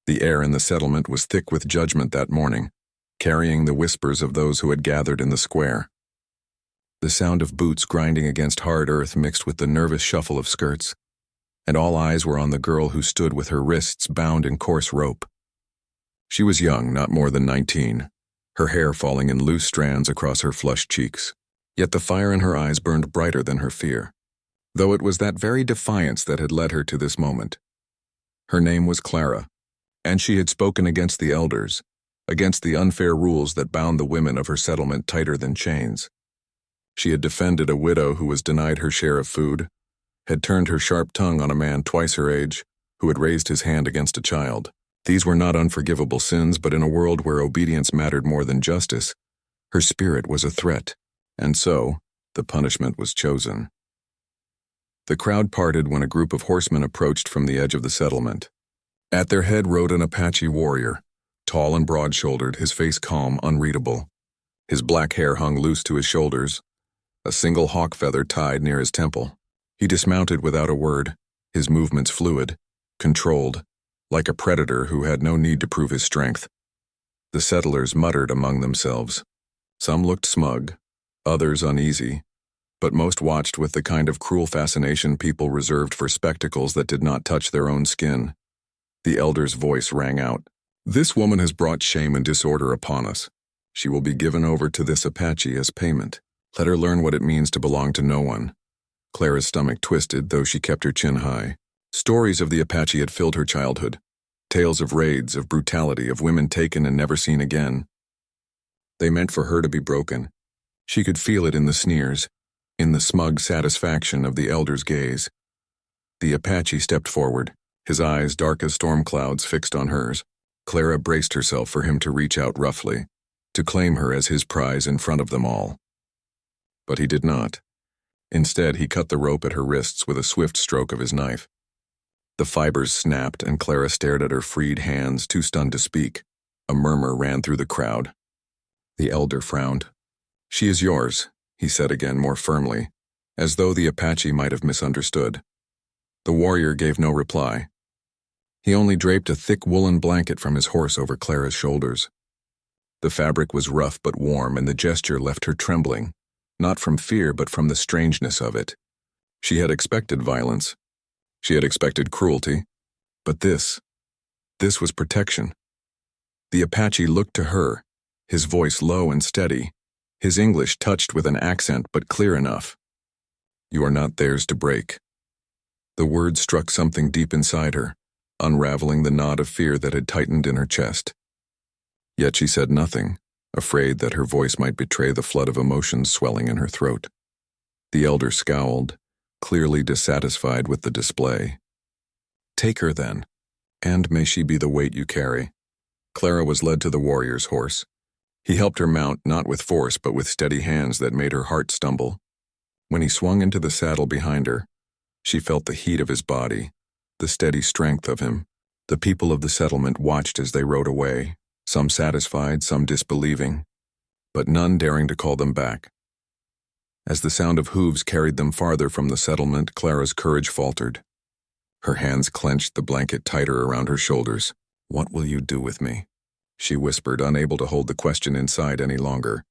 The air in the settlement was thick with judgment that morning, carrying the whispers of those who had gathered in the square. The sound of boots grinding against hard earth mixed with the nervous shuffle of skirts, and all eyes were on the girl who stood with her wrists bound in coarse rope. She was young, not more than 19, her hair falling in loose strands across her flushed cheeks. Yet the fire in her eyes burned brighter than her fear, though it was that very defiance that had led her to this moment. Her name was Clara, and she had spoken against the elders, against the unfair rules that bound the women of her settlement tighter than chains. She had defended a widow who was denied her share of food, had turned her sharp tongue on a man twice her age who had raised his hand against a child. These were not unforgivable sins, but in a world where obedience mattered more than justice, her spirit was a threat, and so the punishment was chosen. The crowd parted when a group of horsemen approached from the edge of the settlement. At their head rode an Apache warrior, tall and broad-shouldered, his face calm, unreadable. His black hair hung loose to his shoulders, a single hawk feather tied near his temple. He dismounted without a word, his movements fluid, controlled, like a predator who had no need to prove his strength. The settlers muttered among themselves. Some looked smug, others uneasy, but most watched with the kind of cruel fascination people reserved for spectacles that did not touch their own skin. The elder's voice rang out. "This woman has brought shame and disorder upon us. She will be given over to this Apache as payment. Let her learn what it means to belong to no one." Clara's stomach twisted, though she kept her chin high. Stories of the Apache had filled her childhood. Tales of raids, of brutality, of women taken and never seen again. They meant for her to be broken. She could feel it in the sneers, in the smug satisfaction of the elder's gaze. The Apache stepped forward, his eyes dark as storm clouds fixed on hers. Clara braced herself for him to reach out roughly, to claim her as his prize in front of them all. But he did not. Instead, he cut the rope at her wrists with a swift stroke of his knife. The fibers snapped, and Clara stared at her freed hands, too stunned to speak. A murmur ran through the crowd. The elder frowned. "She is yours," he said again more firmly, as though the Apache might have misunderstood. The warrior gave no reply. He only draped a thick woolen blanket from his horse over Clara's shoulders. The fabric was rough but warm, and the gesture left her trembling, not from fear but from the strangeness of it. She had expected violence. She had expected cruelty. But this was protection. The Apache looked to her, his voice low and steady, his English touched with an accent but clear enough. "You are not theirs to break." The words struck something deep inside her, unraveling the knot of fear that had tightened in her chest. Yet she said nothing, afraid that her voice might betray the flood of emotions swelling in her throat. The elder scowled, clearly dissatisfied with the display. "Take her then, and may she be the weight you carry." Clara was led to the warrior's horse. He helped her mount, not with force but with steady hands that made her heart stumble. When he swung into the saddle behind her, she felt the heat of his body, the steady strength of him. The people of the settlement watched as they rode away, some satisfied, some disbelieving, but none daring to call them back. As the sound of hooves carried them farther from the settlement, Clara's courage faltered. Her hands clenched, the blanket tighter around her shoulders. "What will you do with me?" she whispered, unable to hold the question inside any longer.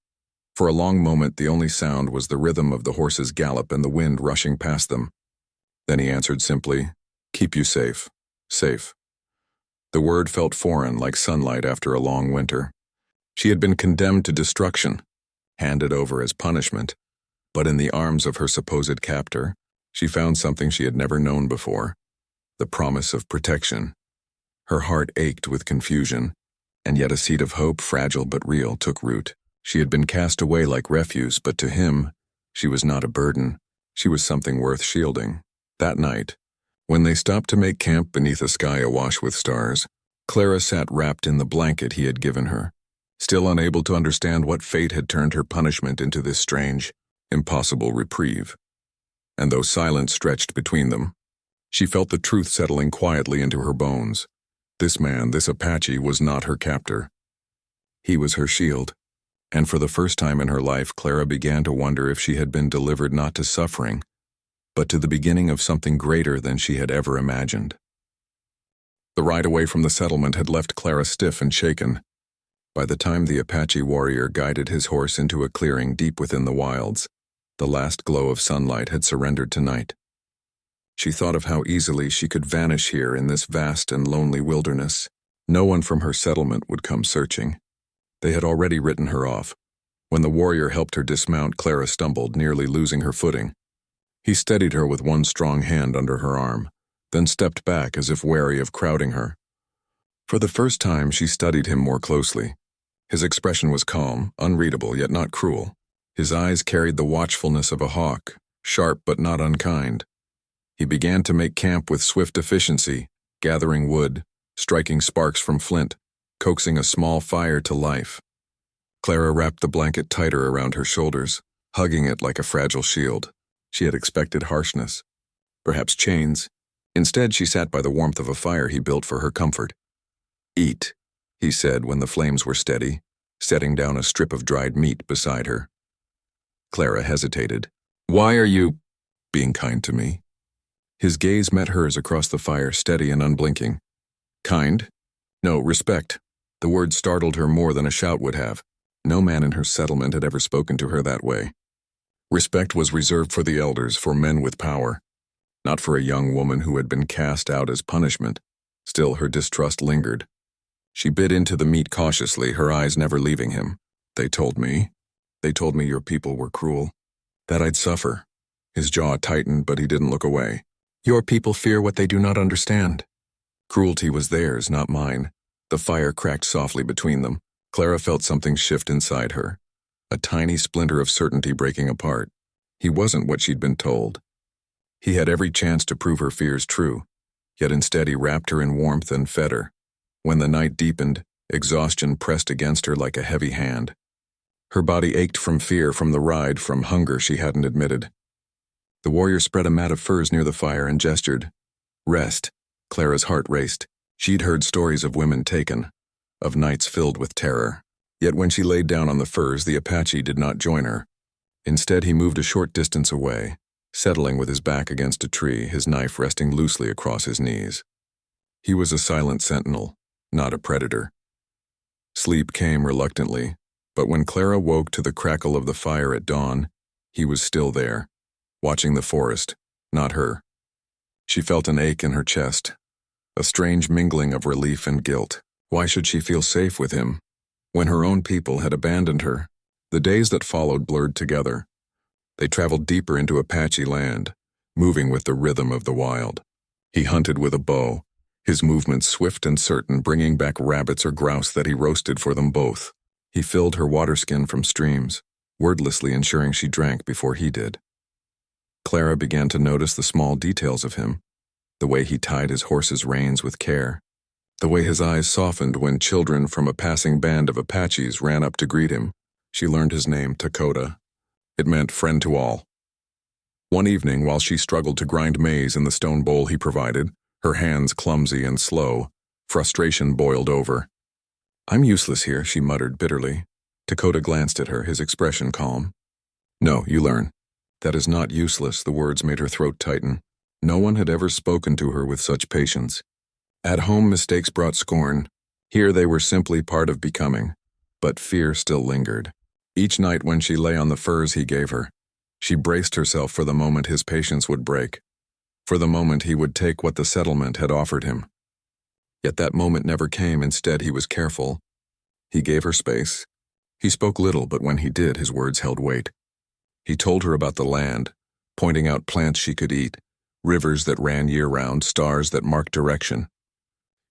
For a long moment, the only sound was the rhythm of the horse's gallop and the wind rushing past them. Then he answered simply, "Keep you safe. Safe." The word felt foreign, like sunlight after a long winter. She had been condemned to destruction, handed over as punishment, but in the arms of her supposed captor, she found something she had never known before, the promise of protection. Her heart ached with confusion, and yet a seed of hope, fragile but real, took root. She had been cast away like refuse, but to him, she was not a burden. She was something worth shielding. That night, when they stopped to make camp beneath a sky awash with stars, Clara sat wrapped in the blanket he had given her, still unable to understand what fate had turned her punishment into this strange, impossible reprieve. And though silence stretched between them, she felt the truth settling quietly into her bones. This man, this Apache, was not her captor. He was her shield, and for the first time in her life, Clara began to wonder if she had been delivered not to suffering, but to the beginning of something greater than she had ever imagined. The ride away from the settlement had left Clara stiff and shaken. By the time the Apache warrior guided his horse into a clearing deep within the wilds, the last glow of sunlight had surrendered to night. She thought of how easily she could vanish here in this vast and lonely wilderness. No one from her settlement would come searching. They had already written her off. When the warrior helped her dismount, Clara stumbled, nearly losing her footing. He steadied her with one strong hand under her arm, then stepped back as if wary of crowding her. For the first time, she studied him more closely. His expression was calm, unreadable, yet not cruel. His eyes carried the watchfulness of a hawk, sharp but not unkind. He began to make camp with swift efficiency, gathering wood, striking sparks from flint, coaxing a small fire to life. Clara wrapped the blanket tighter around her shoulders, hugging it like a fragile shield. She had expected harshness, perhaps chains. Instead, she sat by the warmth of a fire he built for her comfort. "Eat," he said when the flames were steady, setting down a strip of dried meat beside her. Clara hesitated. "Why are you being kind to me?" His gaze met hers across the fire, steady and unblinking. "Kind? No, respect." The word startled her more than a shout would have. No man in her settlement had ever spoken to her that way. Respect was reserved for the elders, for men with power, not for a young woman who had been cast out as punishment. Still, her distrust lingered. She bit into the meat cautiously, her eyes never leaving him. They told me your people were cruel, that I'd suffer." His jaw tightened, but he didn't look away. "Your people fear what they do not understand." Cruelty was theirs, not mine. The fire cracked softly between them. Clara felt something shift inside her, a tiny splinter of certainty breaking apart. He wasn't what she'd been told. He had every chance to prove her fears true, yet instead he wrapped her in warmth and fed her. When the night deepened, exhaustion pressed against her like a heavy hand. Her body ached from fear, from the ride, from hunger she hadn't admitted. The warrior spread a mat of furs near the fire and gestured. "Rest." Clara's heart raced. She'd heard stories of women taken, of nights filled with terror. Yet when she laid down on the furs, the Apache did not join her. Instead, he moved a short distance away, settling with his back against a tree, his knife resting loosely across his knees. He was a silent sentinel, not a predator. Sleep came reluctantly, but when Clara woke to the crackle of the fire at dawn, he was still there, watching the forest, not her. She felt an ache in her chest, a strange mingling of relief and guilt. Why should she feel safe with him, when her own people had abandoned her? The days that followed blurred together. They traveled deeper into Apache land, moving with the rhythm of the wild. He hunted with a bow, his movements swift and certain, bringing back rabbits or grouse that he roasted for them both. He filled her waterskin from streams, wordlessly ensuring she drank before he did. Clara began to notice the small details of him, the way he tied his horse's reins with care, the way his eyes softened when children from a passing band of Apaches ran up to greet him. She learned his name, Dakota. It meant friend to all. One evening, while she struggled to grind maize in the stone bowl he provided, her hands clumsy and slow, frustration boiled over. "I'm useless here," she muttered bitterly. Dakota glanced at her, his expression calm. "No, you learn." "That is not useless," the words made her throat tighten. No one had ever spoken to her with such patience. At home, mistakes brought scorn. Here they were simply part of becoming. But fear still lingered. Each night when she lay on the furs he gave her, she braced herself for the moment his patience would break, for the moment he would take what the settlement had offered him. Yet that moment never came. Instead, he was careful. He gave her space. He spoke little, but when he did, his words held weight. He told her about the land, pointing out plants she could eat, rivers that ran year-round, stars that marked direction.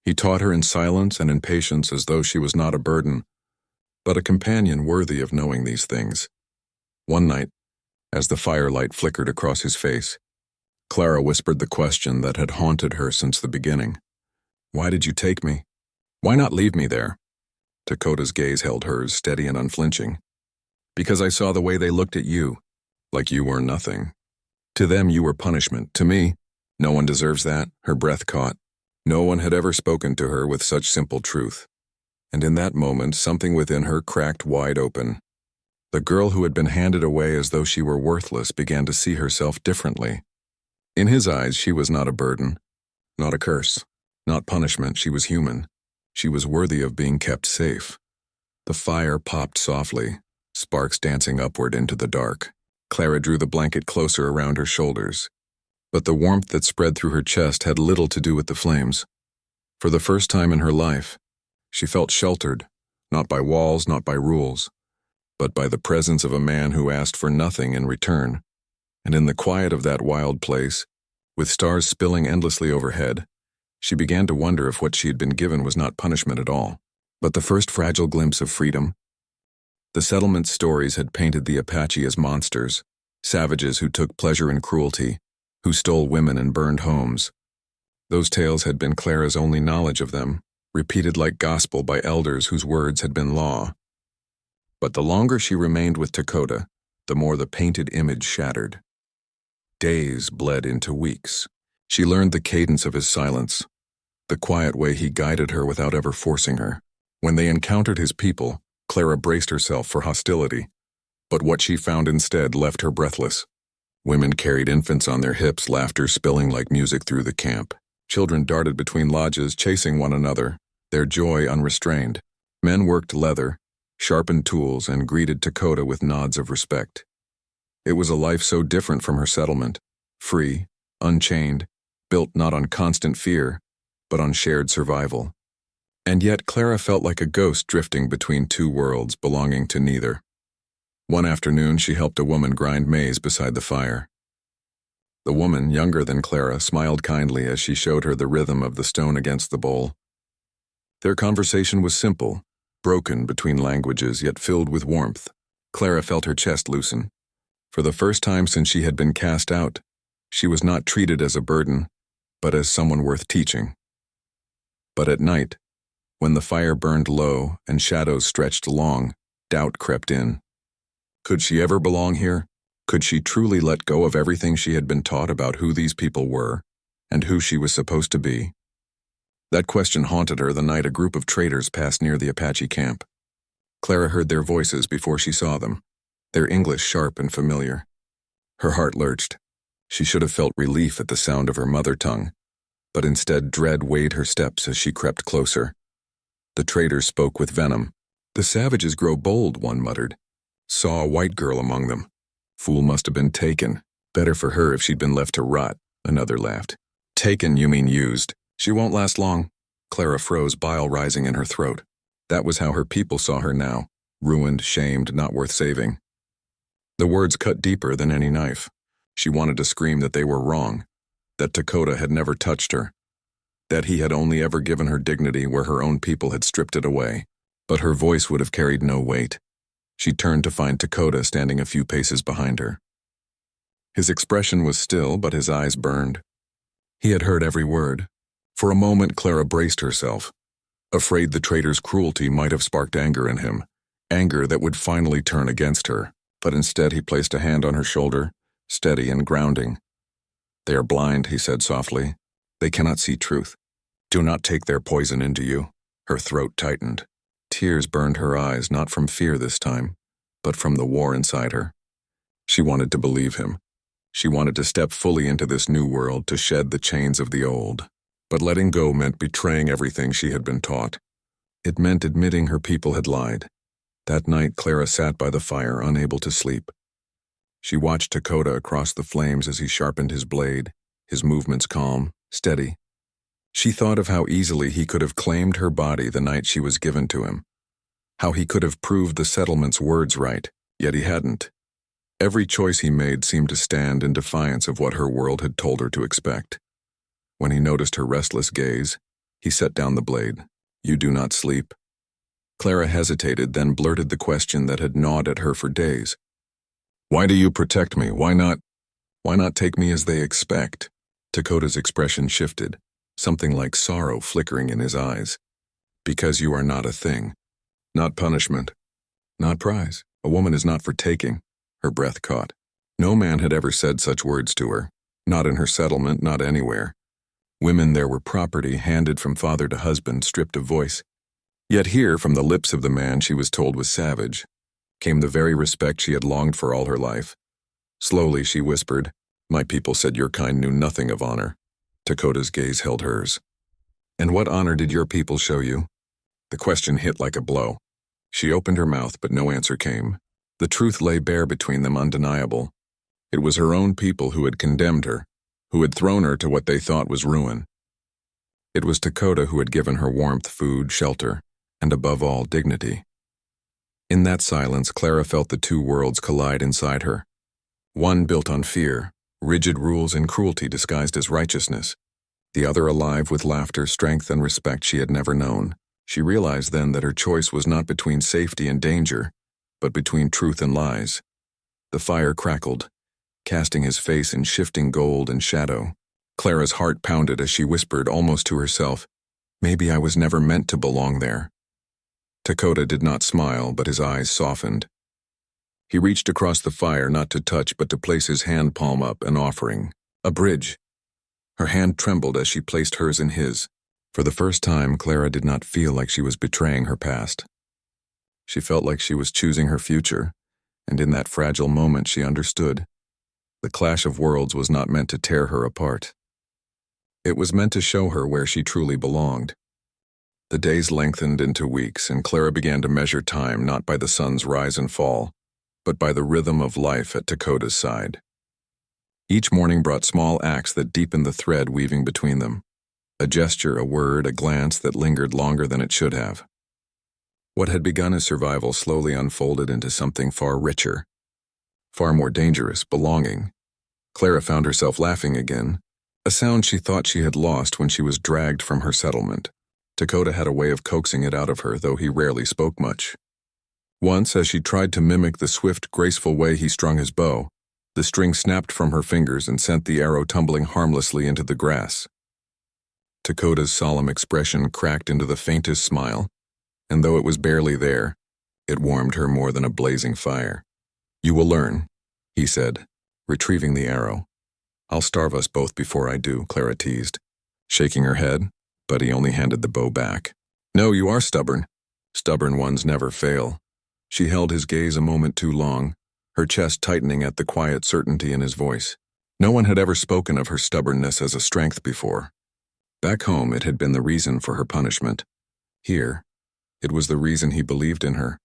He taught her in silence and in patience, as though she was not a burden, but a companion worthy of knowing these things. One night, as the firelight flickered across his face, Clara whispered the question that had haunted her since the beginning. "Why did you take me? Why not leave me there?" Dakota's gaze held hers, steady and unflinching. "Because I saw the way they looked at you, like you were nothing. To them you were punishment. To me, no one deserves that." Her breath caught. No one had ever spoken to her with such simple truth. And in that moment, something within her cracked wide open. The girl who had been handed away as though she were worthless began to see herself differently. In his eyes, she was not a burden, not a curse. Not punishment, she was human. She was worthy of being kept safe. The fire popped softly, sparks dancing upward into the dark. Clara drew the blanket closer around her shoulders. But the warmth that spread through her chest had little to do with the flames. For the first time in her life, she felt sheltered, not by walls, not by rules, but by the presence of a man who asked for nothing in return. And in the quiet of that wild place, with stars spilling endlessly overhead, she began to wonder if what she had been given was not punishment at all, but the first fragile glimpse of freedom. The settlement's stories had painted the Apache as monsters, savages who took pleasure in cruelty, who stole women and burned homes. Those tales had been Clara's only knowledge of them, repeated like gospel by elders whose words had been law. But the longer she remained with Dakota, the more the painted image shattered. Days bled into weeks. She learned the cadence of his silence, the quiet way he guided her without ever forcing her. When they encountered his people, Clara braced herself for hostility, but what she found instead left her breathless. Women carried infants on their hips, laughter spilling like music through the camp. Children darted between lodges, chasing one another, their joy unrestrained. Men worked leather, sharpened tools, and greeted Dakota with nods of respect. It was a life so different from her settlement, free, unchained, built not on constant fear, but on shared survival. And yet Clara felt like a ghost drifting between two worlds belonging to neither. One afternoon she helped a woman grind maize beside the fire. The woman, younger than Clara, smiled kindly as she showed her the rhythm of the stone against the bowl. Their conversation was simple, broken between languages yet filled with warmth. Clara felt her chest loosen. For the first time since she had been cast out, she was not treated as a burden, but as someone worth teaching. But at night, when the fire burned low and shadows stretched long, doubt crept in. Could she ever belong here? Could she truly let go of everything she had been taught about who these people were and who she was supposed to be? That question haunted her the night a group of traders passed near the Apache camp. Clara heard their voices before she saw them, their English sharp and familiar. Her heart lurched. She should have felt relief at the sound of her mother tongue, but instead dread weighed her steps as she crept closer. The traders spoke with venom. "The savages grow bold," one muttered. "Saw a white girl among them. Fool must have been taken. Better for her if she'd been left to rot," another laughed. "Taken, you mean used. She won't last long." Clara froze, bile rising in her throat. That was how her people saw her now, ruined, shamed, not worth saving. The words cut deeper than any knife. She wanted to scream that they were wrong, that Dakota had never touched her, that he had only ever given her dignity where her own people had stripped it away. But her voice would have carried no weight. She turned to find Dakota standing a few paces behind her. His expression was still, but his eyes burned. He had heard every word. For a moment, Clara braced herself, afraid the trader's cruelty might have sparked anger in him, anger that would finally turn against her. But instead he placed a hand on her shoulder, steady and grounding. "They are blind," he said softly. "They cannot see truth. Do not take their poison into you." Her throat tightened. Tears burned her eyes, not from fear this time, but from the war inside her. She wanted to believe him. She wanted to step fully into this new world, to shed the chains of the old. But letting go meant betraying everything she had been taught. It meant admitting her people had lied. That night, Clara sat by the fire, unable to sleep. She watched Dakota across the flames as he sharpened his blade, his movements calm, steady. She thought of how easily he could have claimed her body the night she was given to him, how he could have proved the settlement's words right, yet he hadn't. Every choice he made seemed to stand in defiance of what her world had told her to expect. When he noticed her restless gaze, he set down the blade. "You do not sleep." Clara hesitated, then blurted the question that had gnawed at her for days. "Why do you protect me? Why not take me as they expect?" Dakota's expression shifted, something like sorrow flickering in his eyes. "Because you are not a thing. Not punishment. Not prize. A woman is not for taking." Her breath caught. No man had ever said such words to her. Not in her settlement, not anywhere. Women there were property, handed from father to husband, stripped of voice. Yet here, from the lips of the man she was told was savage, came the very respect she had longed for all her life. Slowly she whispered, "My people said your kind knew nothing of honor." Dakota's gaze held hers. And what honor did your people show you? The question hit like a blow. She opened her mouth, but no answer came. The truth lay bare between them, undeniable. It was her own people who had condemned her, who had thrown her to what they thought was ruin. It was Dakota who had given her warmth, food, shelter, and above all, dignity. In that silence, Clara felt the two worlds collide inside her. One built on fear, rigid rules and cruelty disguised as righteousness. The other alive with laughter, strength, and respect she had never known. She realized then that her choice was not between safety and danger, but between truth and lies. The fire crackled, casting his face in shifting gold and shadow. Clara's heart pounded as she whispered almost to herself, "Maybe I was never meant to belong there." Dakota did not smile, but his eyes softened. He reached across the fire, not to touch, but to place his hand palm up, an offering, a bridge. Her hand trembled as she placed hers in his. For the first time, Clara did not feel like she was betraying her past. She felt like she was choosing her future, and in that fragile moment she understood. The clash of worlds was not meant to tear her apart. It was meant to show her where she truly belonged. The days lengthened into weeks, and Clara began to measure time not by the sun's rise and fall, but by the rhythm of life at Dakota's side. Each morning brought small acts that deepened the thread weaving between them. A gesture, a word, a glance that lingered longer than it should have. What had begun as survival slowly unfolded into something far richer, far more dangerous, belonging. Clara found herself laughing again, a sound she thought she had lost when she was dragged from her settlement. Dakota had a way of coaxing it out of her, though he rarely spoke much. Once, as she tried to mimic the swift, graceful way he strung his bow, the string snapped from her fingers and sent the arrow tumbling harmlessly into the grass. Dakota's solemn expression cracked into the faintest smile, and though it was barely there, it warmed her more than a blazing fire. "You will learn," he said, retrieving the arrow. "I'll starve us both before I do," Clara teased, shaking her head, but he only handed the bow back. "No, you are stubborn. Stubborn ones never fail." She held his gaze a moment too long, her chest tightening at the quiet certainty in his voice. No one had ever spoken of her stubbornness as a strength before. Back home, it had been the reason for her punishment. Here, it was the reason he believed in her.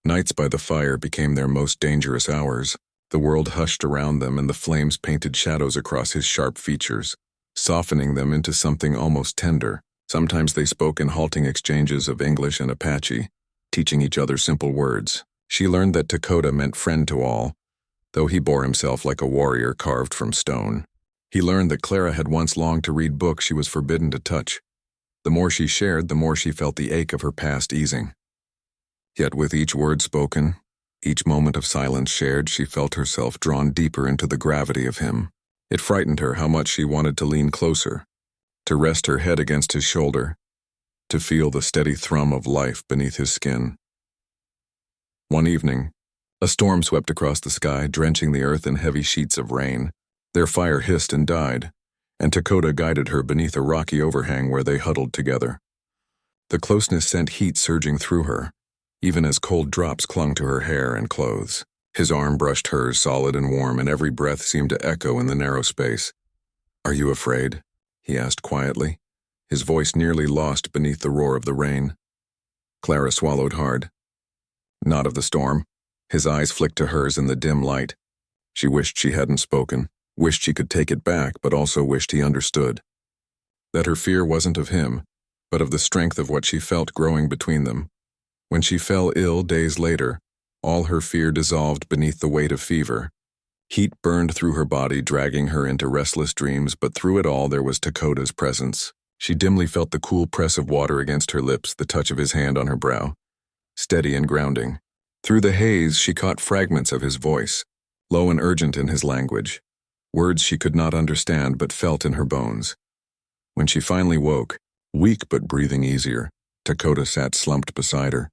Nights by the fire became their most dangerous hours. The world hushed around them, and the flames painted shadows across his sharp features, softening them into something almost tender. Sometimes they spoke in halting exchanges of English and Apache, teaching each other simple words. She learned that Dakota meant friend to all, though he bore himself like a warrior carved from stone. He learned that Clara had once longed to read books she was forbidden to touch. The more she shared, the more she felt the ache of her past easing. Yet with each word spoken, each moment of silence shared, she felt herself drawn deeper into the gravity of him. It frightened her how much she wanted to lean closer, to rest her head against his shoulder, to feel the steady thrum of life beneath his skin. One evening, a storm swept across the sky, drenching the earth in heavy sheets of rain. Their fire hissed and died, and Dakota guided her beneath a rocky overhang where they huddled together. The closeness sent heat surging through her, even as cold drops clung to her hair and clothes. His arm brushed hers, solid and warm, and every breath seemed to echo in the narrow space. "Are you afraid?" he asked quietly, his voice nearly lost beneath the roar of the rain. Clara swallowed hard. "Not of the storm." His eyes flicked to hers in the dim light. She wished she hadn't spoken, wished she could take it back, but also wished he understood. That her fear wasn't of him, but of the strength of what she felt growing between them. When she fell ill days later, all her fear dissolved beneath the weight of fever. Heat burned through her body, dragging her into restless dreams, but through it all there was Dakota's presence. She dimly felt the cool press of water against her lips, the touch of his hand on her brow, steady and grounding. Through the haze she caught fragments of his voice, low and urgent in his language, words she could not understand but felt in her bones. When she finally woke, weak but breathing easier, Dakota sat slumped beside her,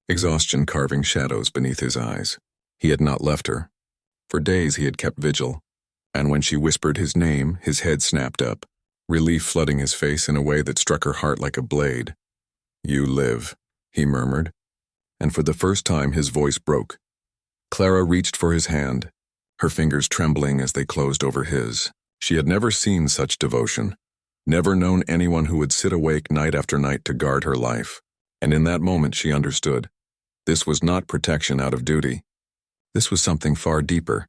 exhaustion carving shadows beneath his eyes. He had not left her. For days he had kept vigil, and when she whispered his name, his head snapped up, relief flooding his face in a way that struck her heart like a blade. "You live," he murmured, and for the first time his voice broke. Clara reached for his hand, her fingers trembling as they closed over his. She had never seen such devotion, Never known anyone who would sit awake night after night to guard her life. And in that moment she understood. This was not protection out of duty. This was something far deeper.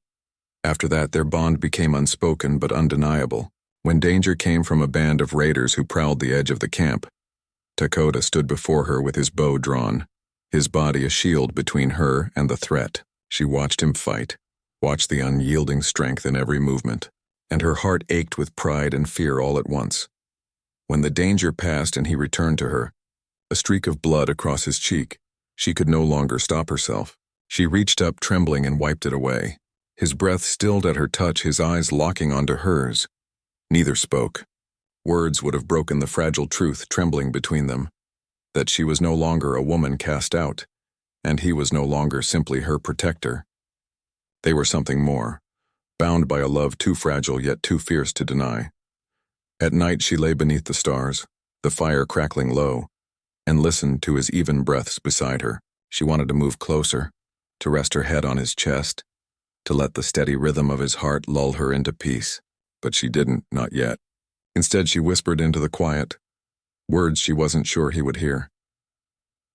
After that, their bond became unspoken but undeniable. When danger came from a band of raiders who prowled the edge of the camp, Dakota stood before her with his bow drawn, his body a shield between her and the threat. She watched him fight, watched the unyielding strength in every movement, and her heart ached with pride and fear all at once. When the danger passed and he returned to her, a streak of blood across his cheek, she could no longer stop herself. She reached up trembling and wiped it away. His breath stilled at her touch, his eyes locking onto hers. Neither spoke. Words would have broken the fragile truth trembling between them, that she was no longer a woman cast out, and he was no longer simply her protector. They were something more, bound by a love too fragile yet too fierce to deny. At night she lay beneath the stars, the fire crackling low, and listened to his even breaths beside her. She wanted to move closer, to rest her head on his chest, to let the steady rhythm of his heart lull her into peace. But she didn't, not yet. Instead, she whispered into the quiet, words she wasn't sure he would hear.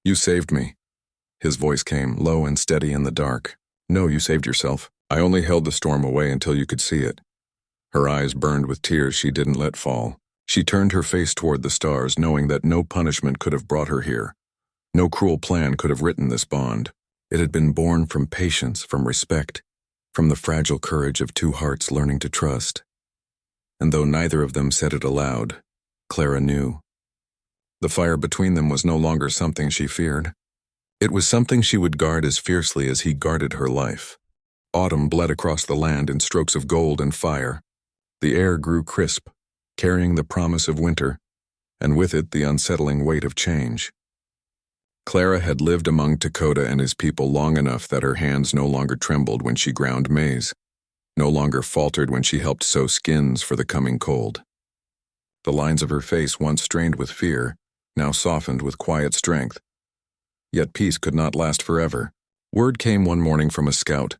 "You saved me." His voice came, low and steady in the dark. "No, you saved yourself. I only held the storm away until you could see it." Her eyes burned with tears she didn't let fall. She turned her face toward the stars, knowing that no punishment could have brought her here. No cruel plan could have written this bond. It had been born from patience, from respect, from the fragile courage of two hearts learning to trust. And though neither of them said it aloud, Clara knew. The fire between them was no longer something she feared. It was something she would guard as fiercely as he guarded her life. Autumn bled across the land in strokes of gold and fire. The air grew crisp, carrying the promise of winter, and with it the unsettling weight of change. Clara had lived among Dakota and his people long enough that her hands no longer trembled when she ground maize, no longer faltered when she helped sew skins for the coming cold. The lines of her face, once strained with fear, now softened with quiet strength. Yet peace could not last forever. Word came one morning from a scout.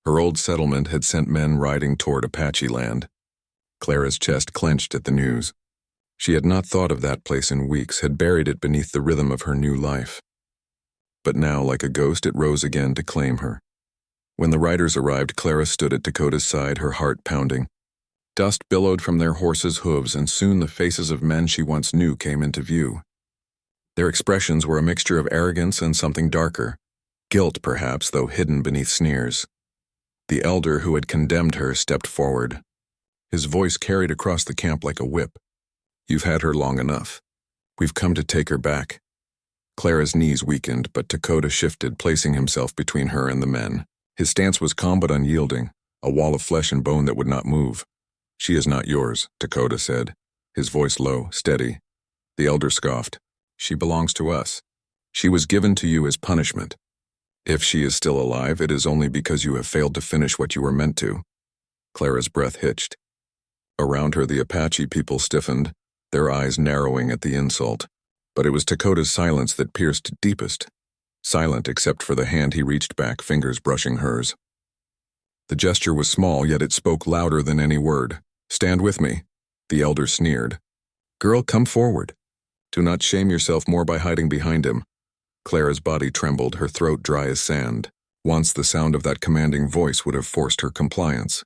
Her old settlement had sent men riding toward Apache land. Clara's chest clenched at the news. She had not thought of that place in weeks, had buried it beneath the rhythm of her new life. But now, like a ghost, it rose again to claim her. When the riders arrived, Clara stood at Dakota's side, her heart pounding. Dust billowed from their horses' hooves, and soon the faces of men she once knew came into view. Their expressions were a mixture of arrogance and something darker. Guilt, perhaps, though hidden beneath sneers. The elder who had condemned her stepped forward. His voice carried across the camp like a whip. "You've had her long enough. We've come to take her back." Clara's knees weakened, but Dakota shifted, placing himself between her and the men. His stance was calm but unyielding, a wall of flesh and bone that would not move. "She is not yours," Dakota said, his voice low, steady. The elder scoffed. "She belongs to us. She was given to you as punishment. If she is still alive, it is only because you have failed to finish what you were meant to." Clara's breath hitched. Around her, the Apache people stiffened, their eyes narrowing at the insult. But it was Dakota's silence that pierced deepest. Silent except for the hand he reached back, fingers brushing hers. The gesture was small, yet it spoke louder than any word. "Stand with me," the elder sneered. "Girl, come forward. Do not shame yourself more by hiding behind him." Clara's body trembled, her throat dry as sand. Once the sound of that commanding voice would have forced her compliance.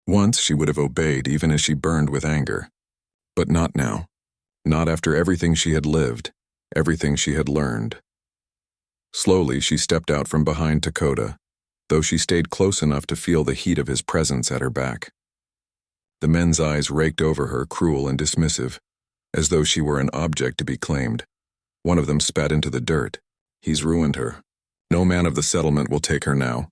Once she would have obeyed, even as she burned with anger. But not now. Not after everything she had lived, everything she had learned. Slowly, she stepped out from behind Dakota, though she stayed close enough to feel the heat of his presence at her back. The men's eyes raked over her, cruel and dismissive, as though she were an object to be claimed. One of them spat into the dirt. "He's ruined her. No man of the settlement will take her now."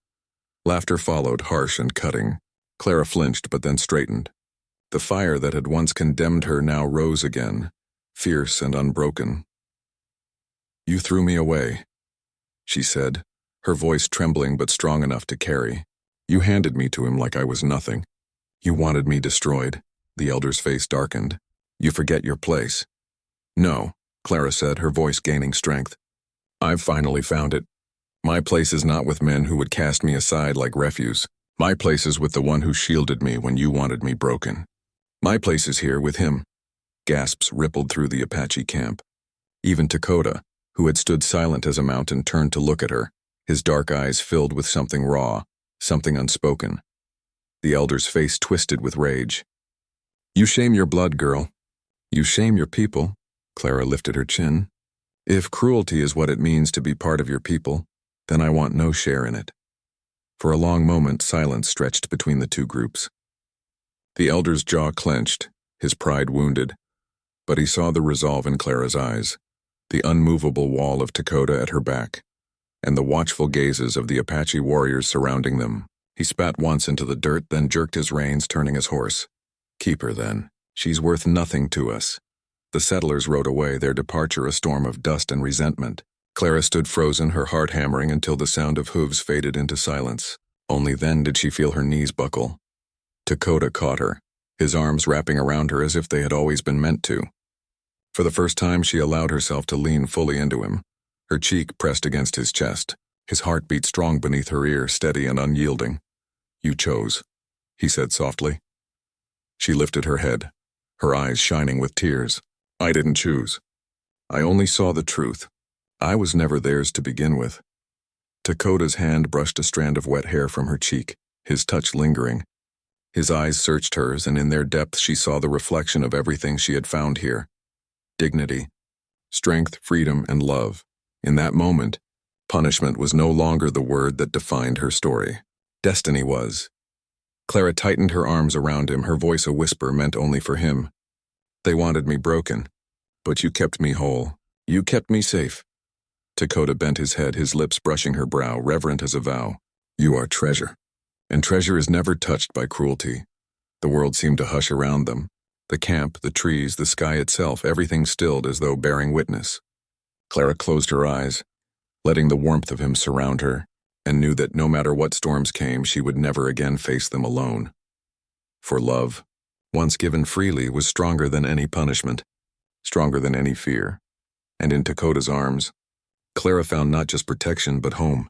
Laughter followed, harsh and cutting. Clara flinched but then straightened. The fire that had once condemned her now rose again, fierce and unbroken. "You threw me away," she said, her voice trembling but strong enough to carry. "You handed me to him like I was nothing. You wanted me destroyed." The elder's face darkened. "You forget your place." "No," Clara said, her voice gaining strength. "I've finally found it. My place is not with men who would cast me aside like refuse. My place is with the one who shielded me when you wanted me broken. My place is here with him." Gasps rippled through the Apache camp. Even Dakota, who had stood silent as a mountain, turned to look at her, his dark eyes filled with something raw, something unspoken. The elder's face twisted with rage. "You shame your blood, girl. You shame your people." Clara lifted her chin. "If cruelty is what it means to be part of your people, then I want no share in it." For a long moment, silence stretched between the two groups. The elder's jaw clenched, his pride wounded, but he saw the resolve in Clara's eyes, the unmovable wall of Dakota at her back, and the watchful gazes of the Apache warriors surrounding them. He spat once into the dirt, then jerked his reins, turning his horse. "Keep her, then. She's worth nothing to us." The settlers rode away, their departure a storm of dust and resentment. Clara stood frozen, her heart hammering until the sound of hooves faded into silence. Only then did she feel her knees buckle. Dakota caught her, his arms wrapping around her as if they had always been meant to. For the first time, she allowed herself to lean fully into him, her cheek pressed against his chest, his heart beat strong beneath her ear, steady and unyielding. "You chose," he said softly. She lifted her head, her eyes shining with tears. "I didn't choose. I only saw the truth. I was never theirs to begin with." Dakota's hand brushed a strand of wet hair from her cheek, his touch lingering. His eyes searched hers, and in their depth she saw the reflection of everything she had found here. Dignity, strength, freedom, and love. In that moment, punishment was no longer the word that defined her story. Destiny was. Clara tightened her arms around him, her voice a whisper meant only for him. "They wanted me broken, but you kept me whole. You kept me safe." Dakota bent his head, his lips brushing her brow, reverent as a vow. "You are treasure, and treasure is never touched by cruelty." The world seemed to hush around them. The camp, the trees, the sky itself, everything stilled as though bearing witness. Clara closed her eyes, letting the warmth of him surround her, and knew that no matter what storms came, she would never again face them alone. For love, once given freely, was stronger than any punishment, stronger than any fear. And in Dakota's arms, Clara found not just protection but home.